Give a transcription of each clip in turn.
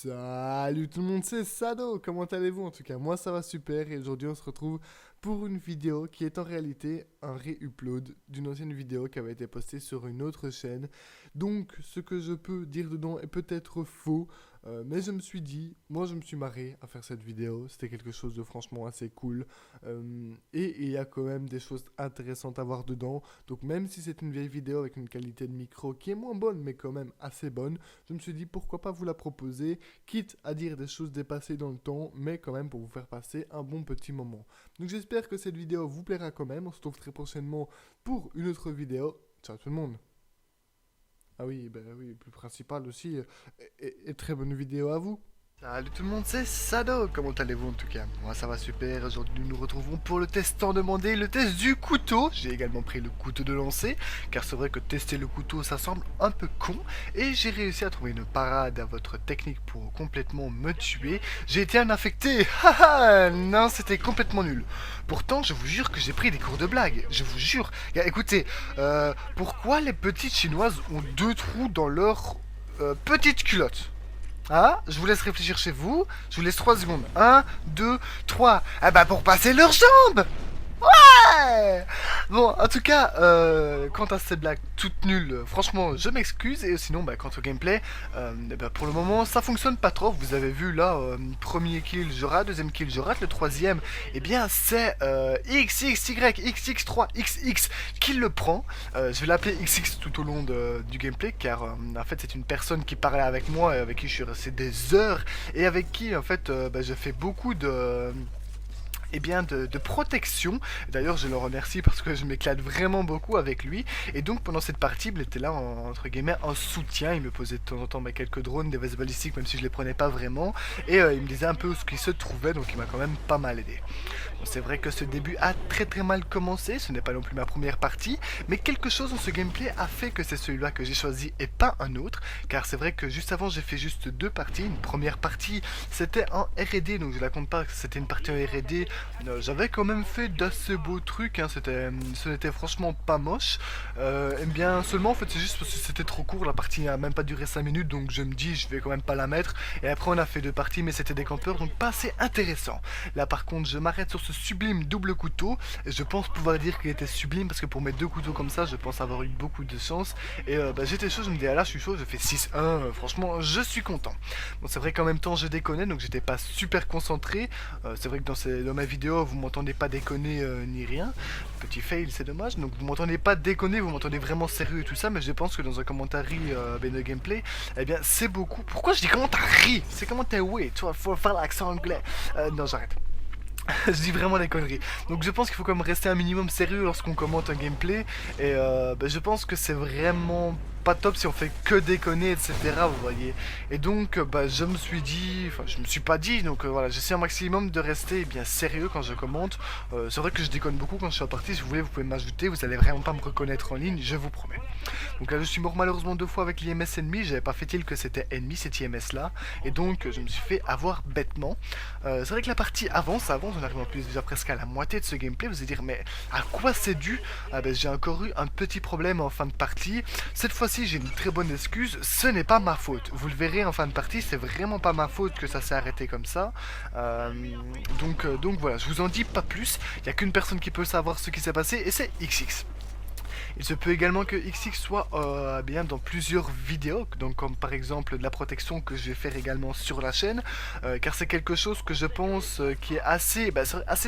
Salut tout le monde, c'est Sado, comment allez-vous? En tout cas, moi ça va super et aujourd'hui on se retrouve pour une vidéo qui est en réalité un ré-upload d'une ancienne vidéo qui avait été postée sur une autre chaîne. Donc ce que je peux dire dedans est peut-être faux, mais je me suis dit, moi je me suis marré à faire cette vidéo, c'était quelque chose de franchement assez cool et il y a quand même des choses intéressantes à voir dedans. Donc même si c'est une vieille vidéo avec une qualité de micro qui est moins bonne mais quand même assez bonne, je me suis dit pourquoi pas vous la proposer, quitte à dire des choses dépassées dans le temps, mais quand même pour vous faire passer un bon petit moment. Donc j'espère que cette vidéo vous plaira quand même, on se retrouve très prochainement pour une autre vidéo. Ciao tout le monde. Ah oui, ben oui, plus principal aussi, et très bonne vidéo à vous. Salut tout le monde, c'est Sado, comment allez-vous en tout cas? Moi ça va super, aujourd'hui nous nous retrouvons pour le test tant demandé, le test du couteau. J'ai également pris le couteau de lancer, car c'est vrai que tester le couteau ça semble un peu con. Et j'ai réussi à trouver une parade à votre technique pour complètement me tuer. J'ai été un infecté, haha, non c'était complètement nul. Pourtant je vous jure que j'ai pris des cours de blague, je vous jure. Écoutez, pourquoi les petites chinoises ont deux trous dans leur petite culotte? Ah, je vous laisse réfléchir chez vous. Je vous laisse 3 secondes. Un, 2, 3. Ah bah pour passer leurs jambes. Ouais. Bon, en tout cas, quant à ces blagues toutes nulles, franchement, je m'excuse. Et sinon, quant au gameplay, pour le moment, ça fonctionne pas trop. Vous avez vu là, premier kill, je rate, deuxième kill, je rate, le troisième, eh bien, c'est XXY, XX3, XX qui le prend. Je vais l'appeler XX tout au long du gameplay, car en fait, c'est une personne qui parlait avec moi et avec qui je suis resté des heures et avec qui, en fait, je fais beaucoup de protection. D'ailleurs je le remercie parce que je m'éclate vraiment beaucoup avec lui. Et donc pendant cette partie il était là entre guillemets en soutien. Il me posait de temps en temps quelques drones, des vestes balistiques même si je les prenais pas vraiment. Et il me disait un peu où ce qui se trouvait, donc il m'a quand même pas mal aidé. Bon, c'est vrai que ce début a très mal commencé, ce n'est pas non plus ma première partie, mais quelque chose dans ce gameplay a fait que c'est celui-là que j'ai choisi et pas un autre. Car c'est vrai que juste avant j'ai fait juste deux parties. Une première partie c'était en R&D, donc je la compte pas, c'était une partie en R&D. J'avais quand même fait d'assez beaux trucs, hein, ce n'était franchement pas moche. Et bien seulement en fait c'est juste parce que c'était trop court, la partie n'a même pas duré 5 minutes, donc je me dis je vais quand même pas la mettre. Et après on a fait deux parties mais c'était des campeurs, donc pas assez intéressant. Là par contre je m'arrête sur ce sublime double couteau, et je pense pouvoir dire qu'il était sublime parce que pour mes deux couteaux comme ça je pense avoir eu beaucoup de chance. Et j'étais chaud, je me dis ah là je suis chaud, je fais 6-1, franchement je suis content. Bon c'est vrai qu'en même temps je déconnais, donc j'étais pas super concentré. C'est vrai que dans ma vidéo vous m'entendez pas déconner ni rien. Petit fail, c'est dommage. Donc vous m'entendez pas déconner, vous m'entendez vraiment sérieux et tout ça. Mais je pense que dans un commentaire de gameplay, eh bien c'est beaucoup. Pourquoi je dis commentaire? C'est commentaire oui, tu vois, faut faire l'accent anglais. Non, j'arrête. Je dis vraiment des conneries. Donc je pense qu'il faut quand même rester un minimum sérieux lorsqu'on commente un gameplay. Et je pense que c'est vraiment pas top si on fait que déconner, etc. Vous voyez. Et donc je me suis dit, enfin je me suis pas dit, donc voilà, j'essaie un maximum de rester bien sérieux quand je commente. C'est vrai que je déconne beaucoup quand je suis en partie. Si vous voulez, vous pouvez m'ajouter. Vous allez vraiment pas me reconnaître en ligne, je vous promets. Donc là je suis mort malheureusement deux fois avec l'IMS ennemi. J'avais pas fait-il que c'était ennemi cet IMS là. Et donc je me suis fait avoir bêtement. C'est vrai que la partie avance, on arrive en plus déjà presque à la moitié de ce gameplay. Vous allez dire mais à quoi c'est dû? J'ai encore eu un petit problème en fin de partie. Cette fois-ci j'ai une très bonne excuse, ce n'est pas ma faute. Vous le verrez en fin de partie, c'est vraiment pas ma faute que ça s'est arrêté comme ça. Donc voilà, je vous en dis pas plus. Il n'y a qu'une personne qui peut savoir ce qui s'est passé et c'est XX. Il se peut également que XX soit bien dans plusieurs vidéos, donc comme par exemple de la protection que je vais faire également sur la chaîne, car c'est quelque chose que je pense qui est assez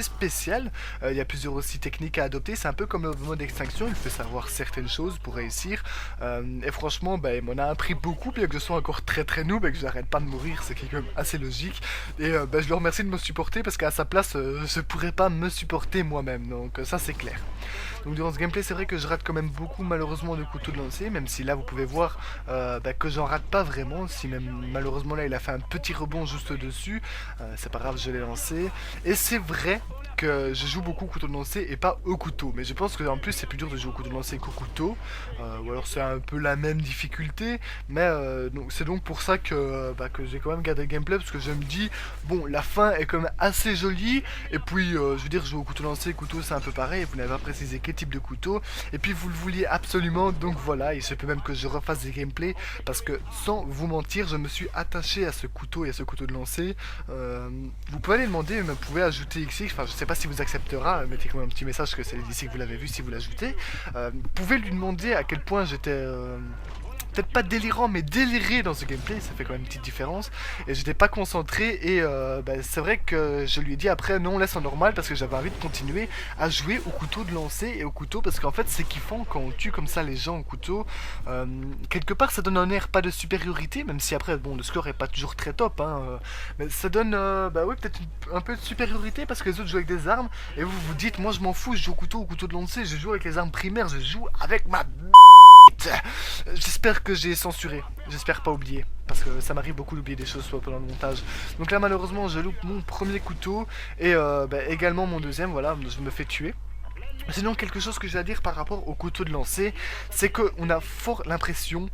spécial. Il y a plusieurs aussi techniques à adopter, c'est un peu comme le mode extinction, il faut savoir certaines choses pour réussir. Et franchement, il m'en a appris beaucoup, bien que je sois encore très noob et que j'arrête pas de mourir, c'est quand même assez logique. Et je le remercie de me supporter parce qu'à sa place, je pourrais pas me supporter moi-même, donc ça c'est clair. Donc durant ce gameplay, c'est vrai que je rate quand même beaucoup malheureusement de couteaux de lancer, même si là vous pouvez voir que j'en rate pas vraiment, si même malheureusement là il a fait un petit rebond juste dessus, c'est pas grave, je l'ai lancé. Et c'est vrai que je joue beaucoup au couteau de lancer et pas au couteau, mais je pense que en plus c'est plus dur de jouer au couteau de lancer qu'au couteau, ou alors c'est un peu la même difficulté, mais c'est donc pour ça que j'ai quand même gardé le gameplay, parce que je me dis bon la fin est quand même assez jolie, et puis je veux dire jouer au couteau lancé, couteau c'est un peu pareil, et vous n'avez pas précisé qui types de couteaux. Et puis vous le vouliez absolument, donc voilà, il se peut même que je refasse des gameplays. Parce que sans vous mentir, je me suis attaché à ce couteau et à ce couteau de lancer. Vous pouvez aller demander, vous pouvez ajouter XX, enfin je sais pas si vous acceptera, mettez quand même un petit message que c'est d'ici que vous l'avez vu si vous l'ajoutez. Vous pouvez lui demander à quel point j'étais... peut-être pas délirant mais déliré dans ce gameplay, ça fait quand même une petite différence, et j'étais pas concentré, et c'est vrai que je lui ai dit après non, laisse en normal, parce que j'avais envie de continuer à jouer au couteau de lancer et au couteau, parce qu'en fait c'est kiffant quand on tue comme ça les gens au couteau. Quelque part ça donne un air pas de supériorité, même si après bon le score est pas toujours très top, hein, mais ça donne oui, peut-être un peu de supériorité, parce que les autres jouent avec des armes et vous vous dites moi je m'en fous, je joue au couteau de lancer, je joue avec les armes primaires, je joue avec ma... J'espère que j'ai censuré, j'espère pas oublier, parce que ça m'arrive beaucoup d'oublier des choses soit pendant le montage. Donc là malheureusement je loupe mon premier couteau et également mon deuxième, voilà, je me fais tuer. Sinon, quelque chose que j'ai à dire par rapport au couteau de lancer, c'est qu'on a fort l'impression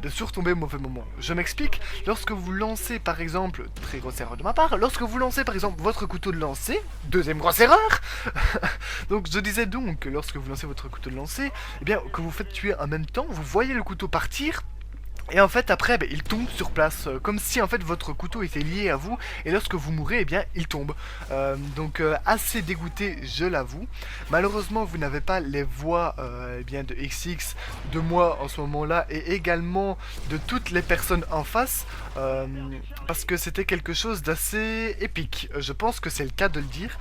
de surtomber au mauvais moment. Je m'explique, lorsque vous lancez par exemple, très grosse erreur de ma part, lorsque vous lancez par exemple votre couteau de lancer, deuxième grosse erreur. Donc je disais donc que lorsque vous lancez votre couteau de lancer, eh bien que vous faites tuer en même temps, vous voyez le couteau partir. Et en fait après il tombe sur place, comme si en fait votre couteau était lié à vous, et lorsque vous mourrez eh bien il tombe. Donc assez dégoûté, je l'avoue. Malheureusement vous n'avez pas les voix eh bien de XX, de moi en ce moment là, et également de toutes les personnes en face, parce que c'était quelque chose d'assez épique. Je pense que c'est le cas de le dire.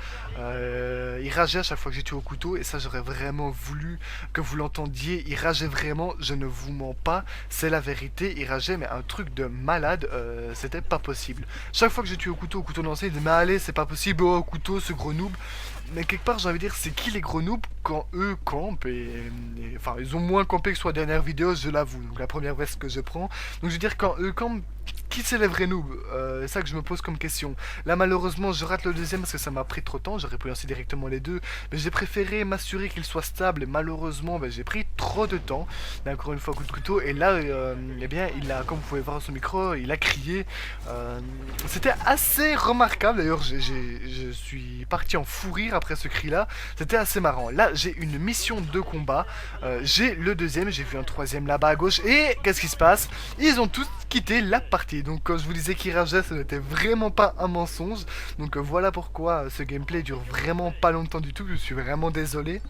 Il rageait à chaque fois que j'ai tué au couteau, et ça j'aurais vraiment voulu que vous l'entendiez. Il rageait vraiment, je ne vous mens pas, c'est la vérité. Il rageait mais un truc de malade, c'était pas possible. Chaque fois que j'ai tué au couteau de lancer, il disait mais allez c'est pas possible, oh couteau ce gros noob. Mais quelque part j'ai envie de dire c'est qui les gros noobs quand eux campent, enfin ils ont moins campé que sur la dernière vidéo, je l'avoue, donc la première veste que je prends. Donc je veux dire quand eux campent, qui c'est les vrais noobs? C'est ça que je me pose comme question. Là malheureusement je rate le deuxième parce que ça m'a pris trop de temps, j'aurais pu lancer directement les deux, mais j'ai préféré m'assurer qu'il soit stable, et malheureusement j'ai pris trop de temps. Mais encore une fois coup de couteau, et là eh bien il a, comme vous pouvez voir sur son micro, il a crié. C'était assez remarquable, d'ailleurs je suis parti en fou rire après ce cri là, c'était assez marrant. Là j'ai une mission de combat, j'ai le deuxième, j'ai vu un troisième là-bas à gauche, et qu'est-ce qui se passe? Ils ont tous quitté la partie. Donc quand je vous disais qu'il rageait, ce n'était vraiment pas un mensonge. Donc voilà pourquoi ce gameplay dure vraiment pas longtemps du tout, je suis vraiment désolé.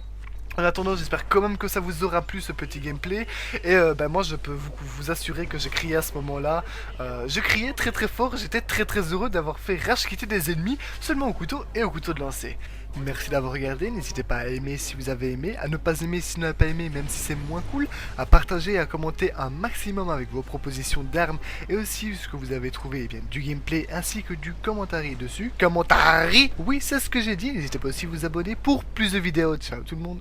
En attendant, j'espère quand même que ça vous aura plu ce petit gameplay. Et moi je peux vous assurer que j'ai crié à ce moment là. Je criais très très fort, j'étais très très heureux d'avoir fait rage quitter des ennemis seulement au couteau et au couteau de lancer. Merci d'avoir regardé, n'hésitez pas à aimer si vous avez aimé, à ne pas aimer si vous n'avez pas aimé même si c'est moins cool, à partager et à commenter un maximum avec vos propositions d'armes et aussi ce que vous avez trouvé du gameplay ainsi que du commentaire dessus. Commentaire. Oui, c'est ce que j'ai dit, n'hésitez pas aussi à vous abonner pour plus de vidéos. Ciao tout le monde.